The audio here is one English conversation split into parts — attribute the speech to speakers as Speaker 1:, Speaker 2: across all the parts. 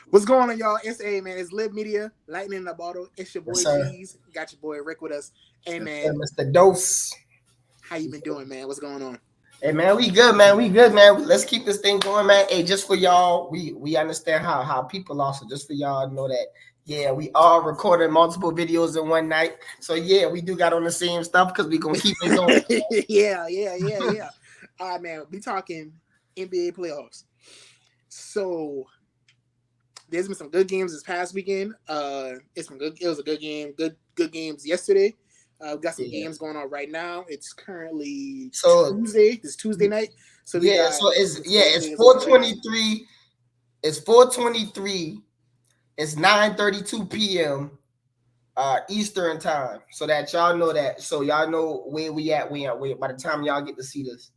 Speaker 1: What's going on, y'all? It's man. It's Lib Media, Lightning in the Bottle. It's your
Speaker 2: Yes,
Speaker 1: boy
Speaker 2: sir.
Speaker 1: G's. Got your boy Rick with us. Hey,
Speaker 2: Yes, sir,
Speaker 1: man.
Speaker 2: Mr. Dose.
Speaker 1: How you been doing, man? What's going on?
Speaker 2: Hey man, we good, man. We good, man. Let's keep this thing going, man. Hey, just for y'all, we understand how people are. So just for y'all know that, yeah, we are recording multiple videos in one night. So yeah, we do got on the same stuff because we gonna keep it going.
Speaker 1: yeah. All right, man. We talking NBA playoffs. So there's been some good games this past weekend. It's been good. It was a good game. Good games yesterday. We got some
Speaker 2: Yeah.
Speaker 1: games going on right now. It's currently
Speaker 2: So
Speaker 1: Tuesday. It's Tuesday night. So we
Speaker 2: yeah,
Speaker 1: got
Speaker 2: so it's
Speaker 1: some good
Speaker 2: it's
Speaker 1: games going on right now.
Speaker 2: 4:23. It's 4:23. It's 9:32 p.m. Eastern time. So that y'all know that. So y'all know where we at. We by the time y'all get to see this.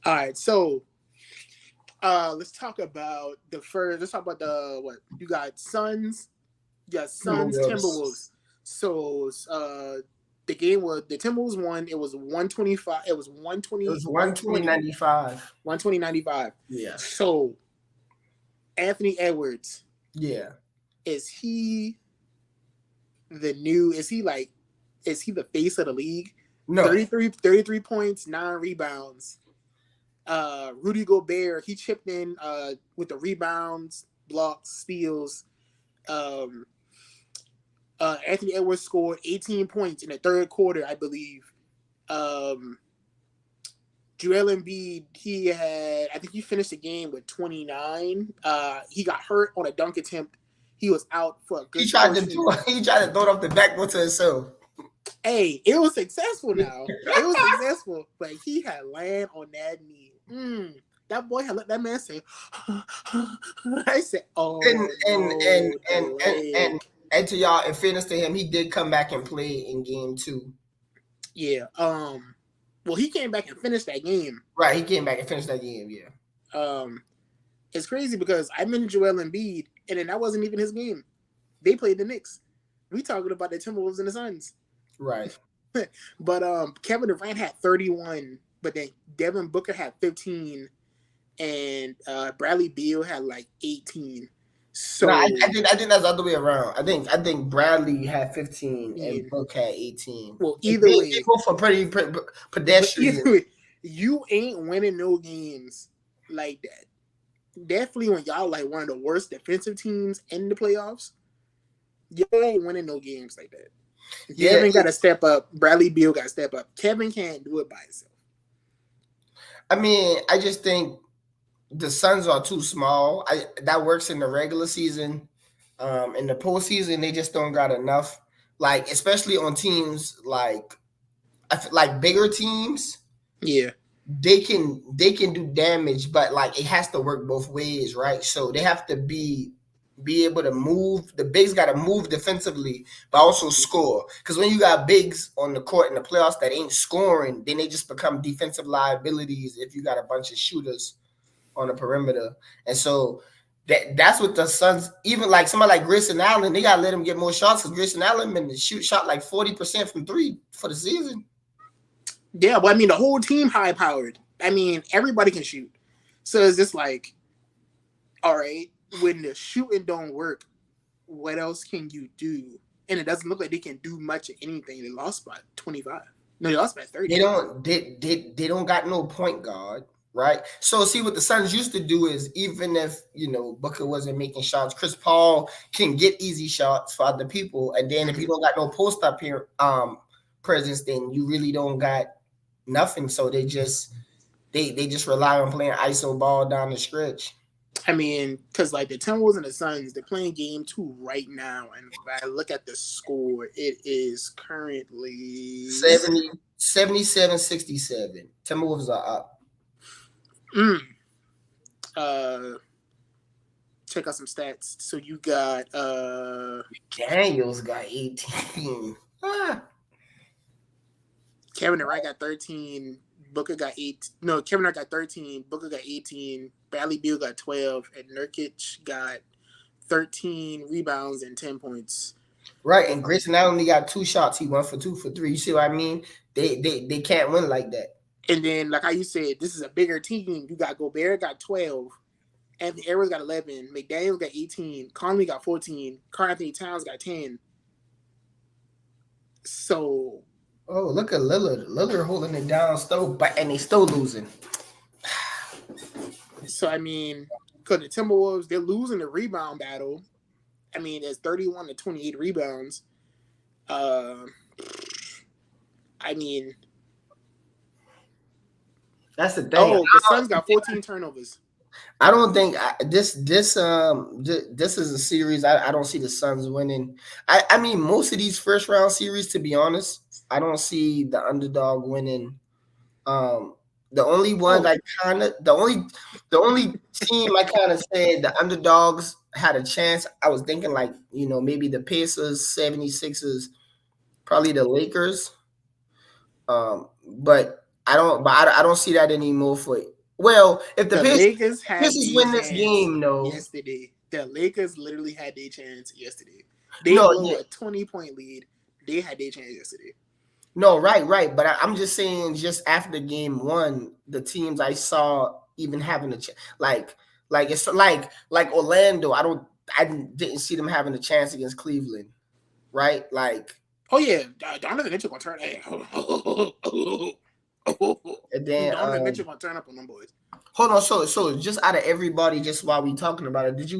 Speaker 1: All right, so let's talk about the first. Let's talk about the what you got. Suns. You got Suns
Speaker 2: Timberwolves.
Speaker 1: Timberwolves. So the game was the Timberwolves won. It was 125. It was 120.
Speaker 2: It was 120.95.
Speaker 1: 120.95.
Speaker 2: Yeah.
Speaker 1: So Anthony Edwards,
Speaker 2: Yeah.
Speaker 1: is he the new? Is he like? Is he the face of the league?
Speaker 2: No.
Speaker 1: 33 points, 9 rebounds. Rudy Gobert, he chipped in with the rebounds, blocks, steals. Um, Anthony Edwards scored 18 points in the third quarter, I believe. Joel Embiid, I think he finished the game with 29. He got hurt on a dunk attempt. He was out for a good portion.
Speaker 2: He tried to throw it off the backboard to himself.
Speaker 1: Hey, it was successful now. It was successful, but he had land on that knee. That boy had let that man say, I said, oh,
Speaker 2: and to y'all, in fairness to him, he did come back and play in game 2.
Speaker 1: Yeah. Well, he came back and finished that game.
Speaker 2: Right, he came back and finished that game.
Speaker 1: Yeah. It's crazy because I mentioned Joel Embiid, and then that wasn't even his game. They played the Knicks. We talking about the Timberwolves and the Suns.
Speaker 2: Right.
Speaker 1: But Kevin Durant had 31, but then Devin Booker had 15, and Bradley Beal had like 18. So
Speaker 2: no, I think that's the other way around. I think Bradley had 15 and Book had 18.
Speaker 1: Well, either way,
Speaker 2: they both are pretty pedestrian.
Speaker 1: Either way, you ain't winning no games like that. Definitely when y'all like one of the worst defensive teams in the playoffs, you ain't winning no games like that. Devin got to step up. Bradley Beal got to step up. Kevin can't do it by himself.
Speaker 2: I mean, I just think the Suns are too small. That works in the regular season. In the postseason, they just don't got enough. Like, especially on teams like bigger teams.
Speaker 1: Yeah.
Speaker 2: They can do damage, but like it has to work both ways, right? So they have to be able to move. The bigs got to move defensively, but also score. Because when you got bigs on the court in the playoffs that ain't scoring, then they just become defensive liabilities if you got a bunch of shooters on the perimeter. And so that's what the Suns, even like somebody like Grayson Allen, they got to let him get more shots because Grayson Allen been shot like 40% from 3 for the season.
Speaker 1: Yeah, but I mean, the whole team high powered. I mean, everybody can shoot. So it's just like, all right, when the shooting don't work, what else can you do? And it doesn't look like they can do much of anything. They lost by 25. No, they lost by 30.
Speaker 2: They don't got no point guard, right? So see what the Suns used to do is even if Booker wasn't making shots, Chris Paul can get easy shots for other people, and then if you don't got no post up here presence, then you really don't got nothing. So they just rely on playing ISO ball down the stretch.
Speaker 1: I mean, because like the Timberwolves and the Suns, they're playing game 2 right now, and if I look at the score, it is currently
Speaker 2: 77-67. Timberwolves are up.
Speaker 1: Check out some stats. So you got
Speaker 2: Daniels got 18.
Speaker 1: Kevin Durant got 13. Booker got 8. No, Kevin Durant got 13. Booker got 18. Bradley Beal got 12. And Nurkic got 13 rebounds and 10 points.
Speaker 2: Right, and Grayson not only got 2 shots, he went for 2 for 3. You see what I mean? They can't win like that.
Speaker 1: And then, like how you said, this is a bigger team. You got Gobert got 12. Anthony Edwards got 11. McDaniels got 18. Conley got 14. Karl Anthony Towns got 10. So,
Speaker 2: Oh, look at Lillard. Lillard holding it down still, and they still losing.
Speaker 1: I mean, because the Timberwolves, they're losing the rebound battle. I mean, it's 31 to 28 rebounds. I mean,
Speaker 2: that's the thing.
Speaker 1: Oh, the Suns got 14 turnovers.
Speaker 2: I don't think this is a series. I don't see the Suns winning. I mean, most of these first round series, to be honest, I don't see the underdog winning. The only one the only team I kind of said the underdogs had a chance. I was thinking like, maybe the Pacers, 76ers, probably the Lakers. But I don't see that anymore for it. Well, if the
Speaker 1: Lakers
Speaker 2: win this game, no.
Speaker 1: Yesterday, the Lakers literally had their chance yesterday. They blew a 20-point lead. They had their chance yesterday.
Speaker 2: No, right. But I'm just saying, just after game one, the teams I saw even having a chance, like it's like Orlando. I didn't see them having a chance against Cleveland, right? Like,
Speaker 1: oh yeah, Donovan Mitchell gonna turn.
Speaker 2: And then
Speaker 1: Donovan Mitchell gonna turn up on them boys.
Speaker 2: Hold on, so just out of everybody, just while we talking about it, did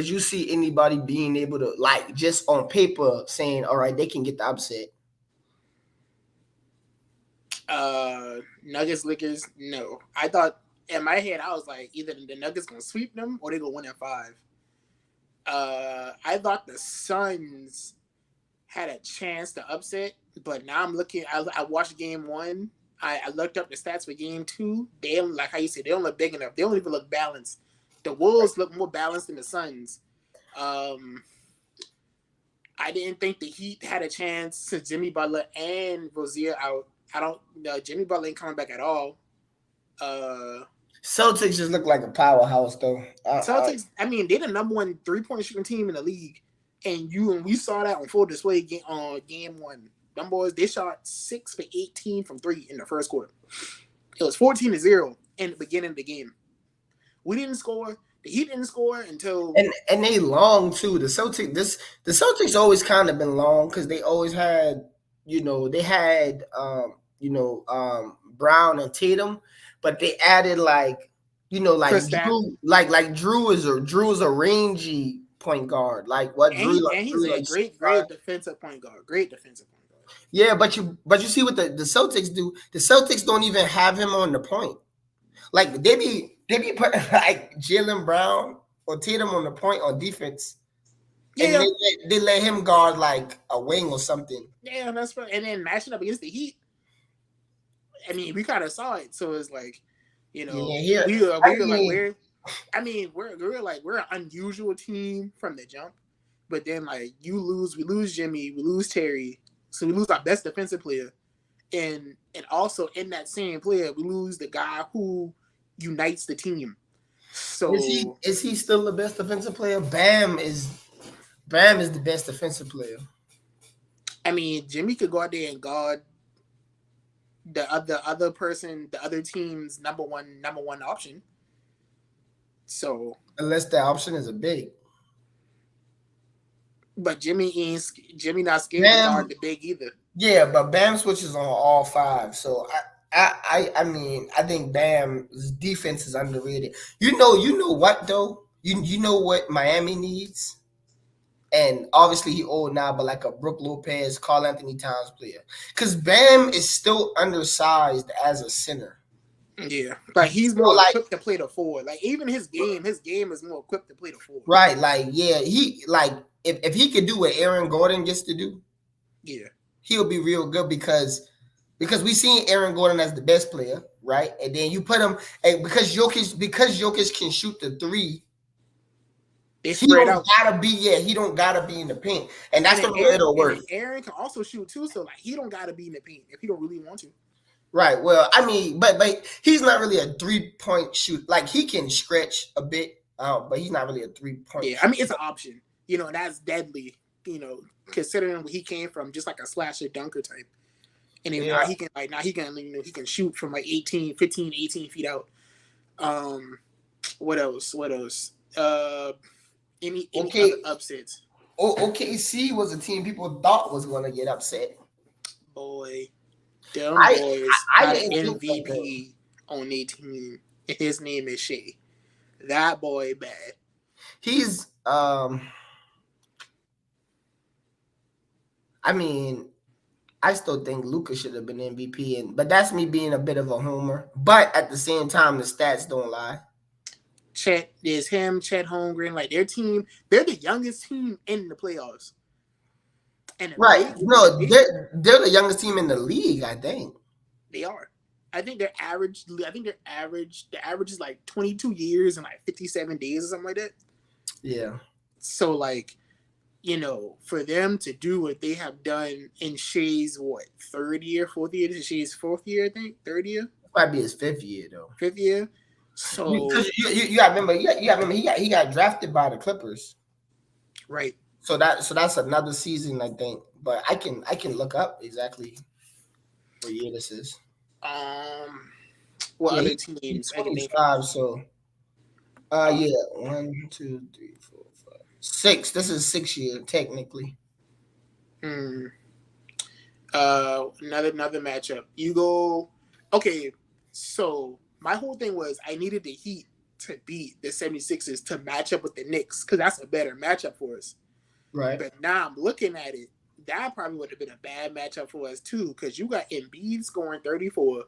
Speaker 2: you see anybody being able to, like, just on paper saying, all right, they can get the upset?
Speaker 1: Nuggets, Lakers, no. I thought in my head, I was like, either the Nuggets gonna sweep them or they gonna win at 5. I thought the Suns had a chance to upset, but now I'm looking. I watched game 1. I looked up the stats for game 2. They don't, like how you said, they don't look big enough. They don't even look balanced. The Wolves look more balanced than the Suns. I didn't think the Heat had a chance since Jimmy Butler and Rozier out. Jimmy Butler ain't coming back at all.
Speaker 2: Celtics just look like a powerhouse, though.
Speaker 1: Celtics, I mean, they're the number 1 3-point shooting team in the league, and we saw that on full display on game 1. Them boys, they shot 6 for 18 from 3 in the first quarter. It was 14-0 in the beginning of the game. We didn't score. The Heat didn't score until
Speaker 2: and they long too. The Celtics always kind of been long because they always had Brown and Tatum, but they added Drew is a rangy point guard. Like what Drew
Speaker 1: and he's a great defensive point guard. Great defensive point guard.
Speaker 2: Yeah, but you see what the Celtics do. The Celtics don't even have him on the point. Like they be putting like Jalen Brown or Tatum on the point on defense. Yeah. And they let him guard like a wing or something.
Speaker 1: Yeah, that's right. And then matching up against the Heat. I mean, we kind of saw it, so it's like, we're an unusual team from the jump. But then like we lose Jimmy, we lose Terry, so we lose our best defensive player, and also in that same player we lose the guy who unites the team. So
Speaker 2: is he still the best defensive player? Bam is the best defensive player.
Speaker 1: I mean, Jimmy could go out there and guard the other person, the other team's number one option. So
Speaker 2: unless that option is a big.
Speaker 1: But Jimmy not scared to guard the big either.
Speaker 2: Yeah, but Bam switches on all 5. So I mean, I think Bam's defense is underrated. You know what though? You know what Miami needs? And obviously he old now, but like a Brook Lopez, Karl Anthony Towns player. Because Bam is still undersized as a center.
Speaker 1: Yeah, but he's more equipped to play the 4. Like even his game is more equipped to play the 4.
Speaker 2: Right, like he like if he could do what Aaron Gordon gets to do, he'll be real good because we seen Aaron Gordon as the best player, right? And then you put him because Jokic can shoot the 3. He don't gotta be in the paint, and that's the way it'll work.
Speaker 1: Aaron can also shoot too, so like he don't gotta be in the paint if he don't really want to.
Speaker 2: Right. Well, I mean, but he's not really a 3-point shoot. Like he can stretch a bit, but he's not really a 3-point.
Speaker 1: Yeah, I mean it's an option. That's deadly. Considering where he came from, just like a slasher dunker type, and then now he can shoot from like 15, 18 feet out. What else? What else? Any other
Speaker 2: Okay,
Speaker 1: upsets?
Speaker 2: OKC was a team people thought was going to get upset.
Speaker 1: Boy, them
Speaker 2: I
Speaker 1: boys
Speaker 2: I
Speaker 1: got an
Speaker 2: didn't think like that.
Speaker 1: MVP on their team, and his name is Shea. That boy bad.
Speaker 2: He's I mean, I still think Luka should have been MVP, but that's me being a bit of a homer. But at the same time, the stats don't lie.
Speaker 1: Chet, there's him, Chet Holmgren, like their team. They're the youngest team in the playoffs, and
Speaker 2: Right?
Speaker 1: the
Speaker 2: No,
Speaker 1: big
Speaker 2: they're the youngest team in the league, I think.
Speaker 1: they are. I think their average. I think their average. The average is like 22 years and like 57 days or something like that.
Speaker 2: Yeah.
Speaker 1: So like, for them to do what they have done in Shea's third year, fourth year. This is Shea's fourth year, I think. Third year,
Speaker 2: Might be his fifth year though.
Speaker 1: fifth year. So
Speaker 2: Because you got to remember, he got drafted by the Clippers.
Speaker 1: right.
Speaker 2: So that's another season, I think. But I can look up exactly what year this is.
Speaker 1: What
Speaker 2: Yeah,
Speaker 1: other
Speaker 2: he's
Speaker 1: teams I can think
Speaker 2: 25. So
Speaker 1: of?
Speaker 2: yeah, 1, 2, 3, 4, 5, 6. This is 6 year technically.
Speaker 1: Hmm. Another matchup. You go. Okay, so my whole thing was I needed the Heat to beat the 76ers to match up with the Knicks because that's a better matchup for us.
Speaker 2: Right.
Speaker 1: But now I'm looking at it. That probably would have been a bad matchup for us too because you got Embiid scoring 34.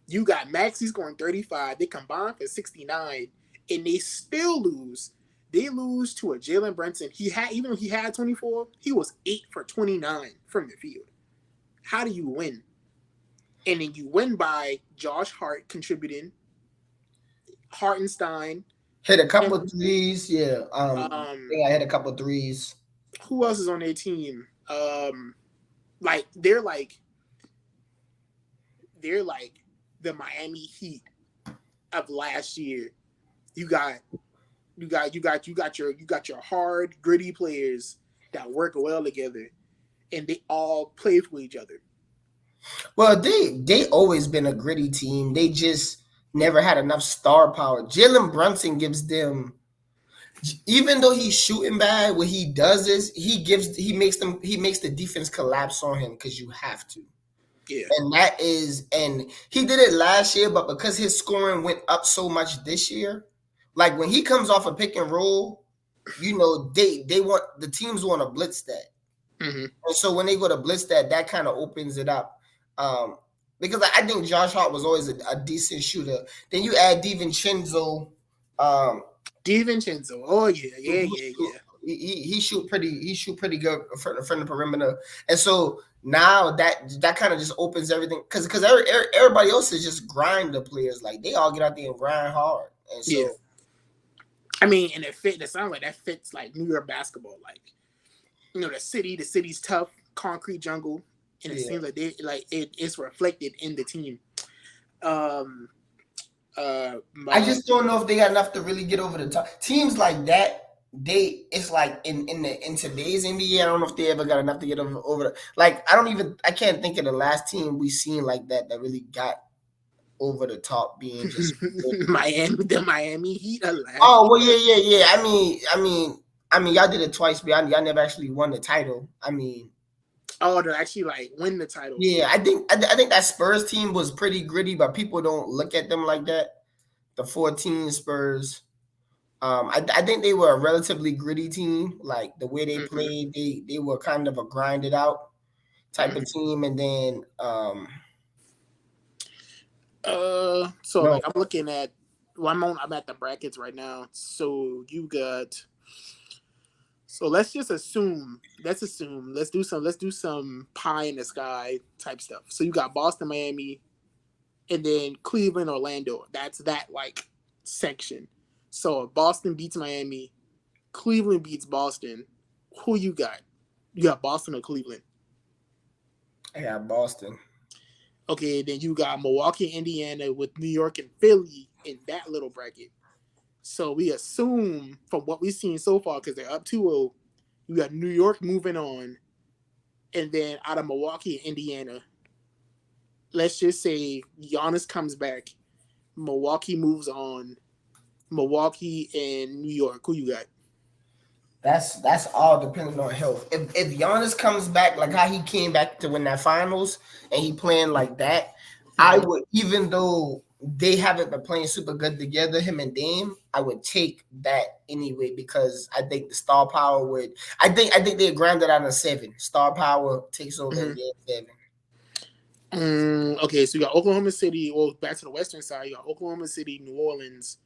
Speaker 1: You got Maxey scoring 35. They combined for 69, and they still lose. They lose to a Jalenbrunson. Even though he had 24, he was 8 for 29 from the field. How do you win? And then you win by Josh Hart contributing, Hartenstein.
Speaker 2: Hit a couple
Speaker 1: And
Speaker 2: threes. Yeah. I think I hit a couple threes.
Speaker 1: who else is on their team? Like they're like the Miami Heat of last year. You got your hard, gritty players that work well together, and they all play for each other.
Speaker 2: Well, they always been a gritty team. They just never had enough star power. Jalen Brunson gives them, even though he's shooting bad, what he does is he makes the defense collapse on him because you have to.
Speaker 1: Yeah.
Speaker 2: And he did it last year, but because his scoring went up so much this year, like when he comes off a pick and roll, they want the teams want to blitz that.
Speaker 1: Mm-hmm.
Speaker 2: And so when they go to blitz that kind of opens it up. Because I think Josh Hart was always a decent shooter. Then you add DiVincenzo.
Speaker 1: DiVincenzo. Oh yeah.
Speaker 2: He shoot pretty good from the perimeter. And so now that kind of just opens everything because everybody else is just grind the players. Like they all get out there and grind hard. And so
Speaker 1: Yeah. I mean, and it sounds like that fits like New York basketball. Like, the city's tough, concrete jungle, and it seems like it's reflected in the team.
Speaker 2: I just don't know if they got enough to really get over the top. Teams like that, it's like in today's NBA, I don't know if they ever got enough to get over like I can't think of the last team we seen like that really got over the top being just
Speaker 1: the Miami Heat.
Speaker 2: Oh well, yeah. I mean, y'all did it twice, but y'all never actually won the title. I mean,
Speaker 1: to actually like win the title.
Speaker 2: Yeah, I think that Spurs team was pretty gritty, but people don't look at them like that. The 14 Spurs. I think they were a relatively gritty team. Like the way they played, they were kind of a grinded out type of team. And then
Speaker 1: I'm looking at I'm at the brackets right now. So you got let's just assume let's do some pie in the sky type stuff. So you got Boston, Miami, and then Cleveland, Orlando. That's that like section. So if Boston beats Miami, Cleveland beats Boston. Who you got? You got Boston or Cleveland?
Speaker 2: I got Boston.
Speaker 1: Okay, then you got Milwaukee, Indiana with New York and Philly in that little bracket. So we assume from what we've seen so far, because they're up 2-0, you got New York moving on, and then out of Milwaukee and Indiana, let's just say Giannis comes back, Milwaukee moves on, Milwaukee and New York. Who you got?
Speaker 2: That's all depending on health. If Giannis comes back like how he came back to win that finals and he playing like that, I would, even though they haven't been playing super good together, him and Dame, I would take that anyway because I think the star power would. I think they grounded out of 7. Star power takes over in game 7.
Speaker 1: Okay, so you got Oklahoma City. Well, back to the Western side, you got Oklahoma City, New Orleans,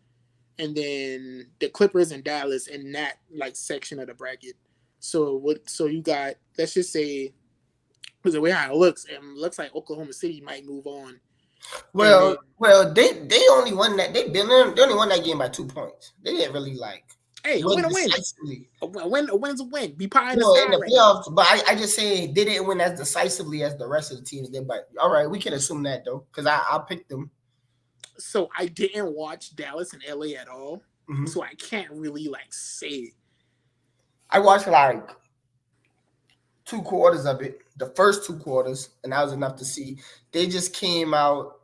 Speaker 1: and then the Clippers and Dallas in that like section of the bracket. So what? So you got, let's just say, because the way how it looks like Oklahoma City might move on.
Speaker 2: Well, they only won that. They only won that game by 2 points. They didn't really like.
Speaker 1: Hey, a win, a win. A win's a win. Be pie in the
Speaker 2: sky in the
Speaker 1: right
Speaker 2: playoffs, but I just say they didn't win as decisively as the rest of the teams did. But all right, we can assume that though, because I picked them.
Speaker 1: So I didn't watch Dallas and LA at all, so I can't really like say.
Speaker 2: I watched like 2 quarters of it, the first 2 quarters, and that was enough to see. They just came out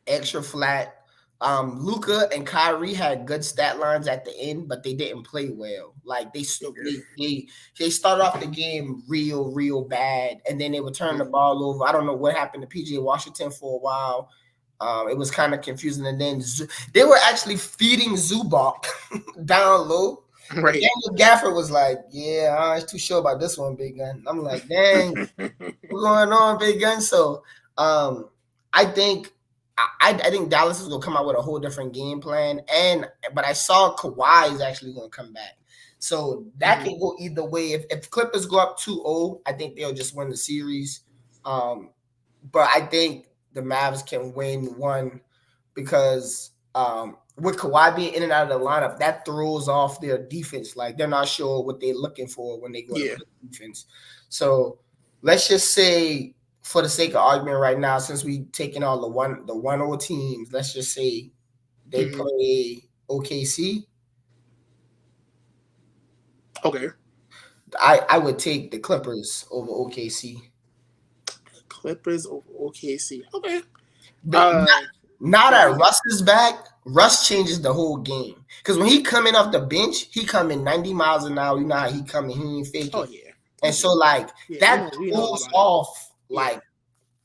Speaker 2: extra flat. Luka and Kyrie had good stat lines at the end, but they didn't play well. Like they started off the game real bad, and then they would turn the ball over. I don't know what happened to PJ Washington for a while. It was kind of confusing, and then they were actually feeding Zubac down low. Right. Daniel Gafford was like, "Yeah, I ain't too sure about this one, Big Gun." I'm like, "Dang, what's going on, Big Gun?" So, I think Dallas is gonna come out with a whole different game plan, but I saw Kawhi is actually gonna come back, so that can go either way. If Clippers go up 2-0, I think they'll just win the series. But I think the Mavs can win one because with Kawhi being in and out of the lineup, that throws off their defense. Like they're not sure what they're looking for when they go to defense. So let's just say, for the sake of argument right now, since we taking all the 1-0 teams, let's just say they play OKC.
Speaker 1: Okay.
Speaker 2: I would take the Clippers over OKC.
Speaker 1: Clippers over OKC. Okay.
Speaker 2: Now that Russ is back, Russ changes the whole game. Because when he coming off the bench, he coming 90 miles an hour. You know how he coming, he ain't faking.
Speaker 1: Oh, yeah.
Speaker 2: And so, like, that throws off, like,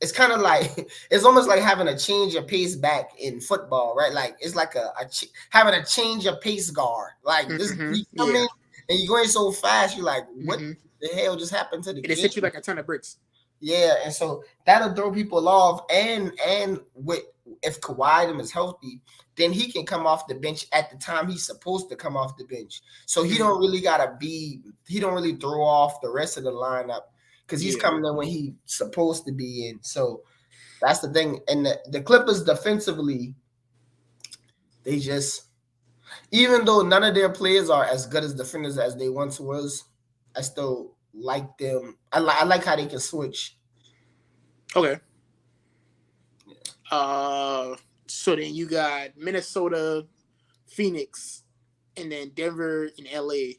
Speaker 2: it's kind of like, it's almost like having a change of pace back in football, right? Like, it's like having a change of pace guard. Like, this you come in and you're going so fast, you're like, what the hell just happened to the game?
Speaker 1: It hit you like a ton of bricks.
Speaker 2: Yeah, and so that'll throw people off. And if Kawhi is healthy, then he can come off the bench at the time he's supposed to come off the bench. So he don't really throw off the rest of the lineup because he's coming in when he's supposed to be in. So that's the thing. And the Clippers defensively, they just, even though none of their players are as good as defenders as they once was, I still like them. I like how they can switch.
Speaker 1: Okay. So then you got Minnesota, Phoenix, and then Denver and LA,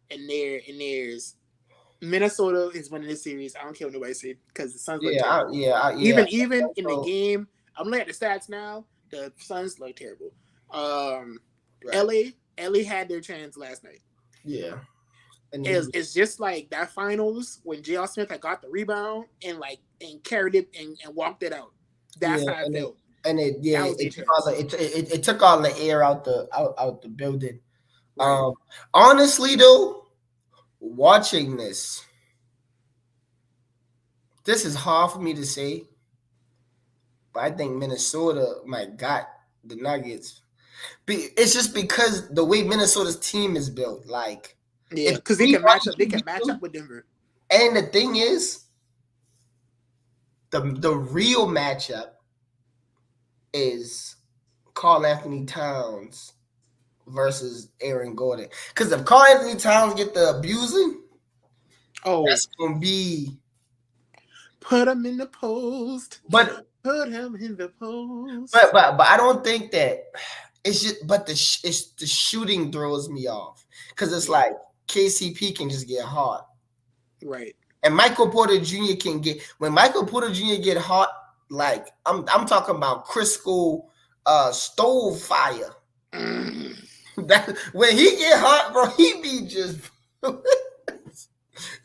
Speaker 1: and there's Minnesota is winning this series. I don't care what nobody said because the Suns look terrible. Even in the game, I'm looking at the stats now. The Suns look terrible. LA had their chance last night.
Speaker 2: Yeah.
Speaker 1: And it's just like that finals when J.R. Smith had got the rebound and carried it and walked it out. That's how I felt.
Speaker 2: And it took all the air out the building. Right. Honestly though, watching this is hard for me to say, but I think Minnesota got the Nuggets. It's just because the way Minnesota's team is built, like.
Speaker 1: Yeah, because they can match up. They can match up with Denver.
Speaker 2: And the thing is, the real matchup is Karl Anthony Towns versus Aaron Gordon. Because if Karl Anthony Towns get the abusing, that's gonna be
Speaker 1: put him in the post.
Speaker 2: But
Speaker 1: put him in the post.
Speaker 2: But I don't think that it's just. But it's the shooting throws me off because it's like. KCP can just get hot.
Speaker 1: Right.
Speaker 2: And Michael Porter Jr. when Michael Porter Jr. get hot, like I'm talking about Crisco stove fire. That when he get hot, bro, he be just.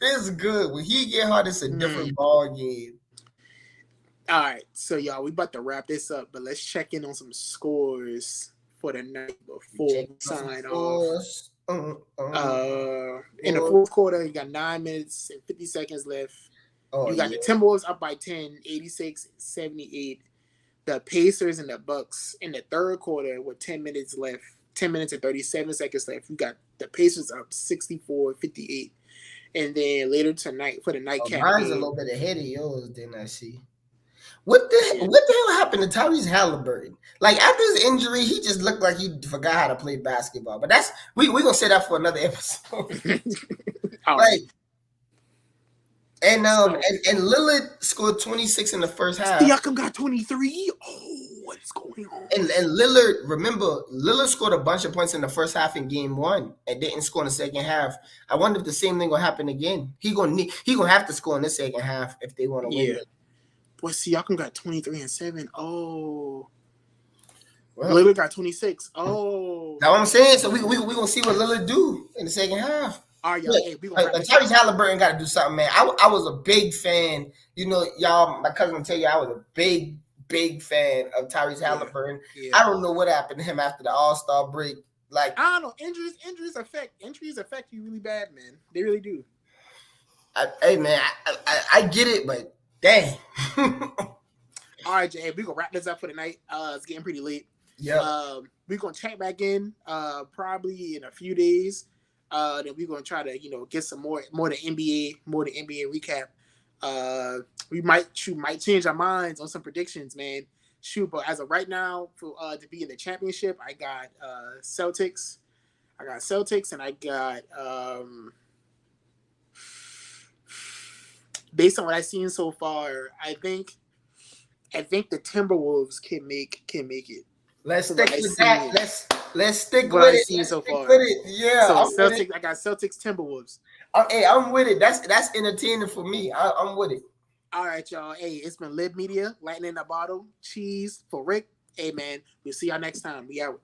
Speaker 2: It's good. When he get hot, it's a different ball game.
Speaker 1: All right, so y'all, we about to wrap this up, but let's check in on some scores for the night before we sign off. In the fourth quarter, you got 9 minutes and 50 seconds left. You got the Timberwolves up by 10, 86-78. The Pacers and the Bucks in the third quarter with 10 minutes left, 10 minutes and 37 seconds left. You got the Pacers up 64-58. And then later tonight for the nightcap
Speaker 2: mine's
Speaker 1: game,
Speaker 2: a little bit ahead of yours, didn't I see? What the hell happened to Tyrese Halliburton? Like after his injury, he just looked like he forgot how to play basketball. But that's we gonna say that for another episode. Like, and Lillard scored 26 in the first half.
Speaker 1: Siakam got 23. Oh, what is going on?
Speaker 2: And Lillard, remember, Lillard scored a bunch of points in the first half in game 1 and didn't score in the second half. I wonder if the same thing will happen again. He gonna have to score in the second half if they want to win it.
Speaker 1: Boy, Siakam got 23 and 7. Oh. Well, Lillard got 26. Oh.
Speaker 2: That's what I'm saying. So we gonna see what Lillard do in the second half.
Speaker 1: All right, y'all. Hey,
Speaker 2: Tyrese Halliburton got to do something, man. I was a big fan. You know, y'all, my cousin will tell you I was a big fan of Tyrese Halliburton. Yeah. I don't know what happened to him after the All-Star break. Like,
Speaker 1: I don't know. Injuries affect you really bad, man. They really do.
Speaker 2: Hey, man, I get it, but dang.
Speaker 1: All right, Jay, we're gonna wrap this up for the night. It's getting pretty late.
Speaker 2: Yeah.
Speaker 1: We're gonna check back in probably in a few days. Then we're gonna try to get some more the NBA recap. We might change our minds on some predictions, man. But as of right now, for to be in the championship, I got Celtics. I got Celtics, and I got based on what I've seen so far, I think the Timberwolves can make it.
Speaker 2: Let's stick with that. Let's stick with it.
Speaker 1: Seen so far.
Speaker 2: Yeah.
Speaker 1: So Celtics, I got Celtics Timberwolves.
Speaker 2: Hey, I'm with it. That's entertaining for me. I'm with it.
Speaker 1: All right, y'all. Hey, it's been Lib Media, Lightning in the Bottle, Cheese for Rick. Hey, man, we'll see y'all next time. We out.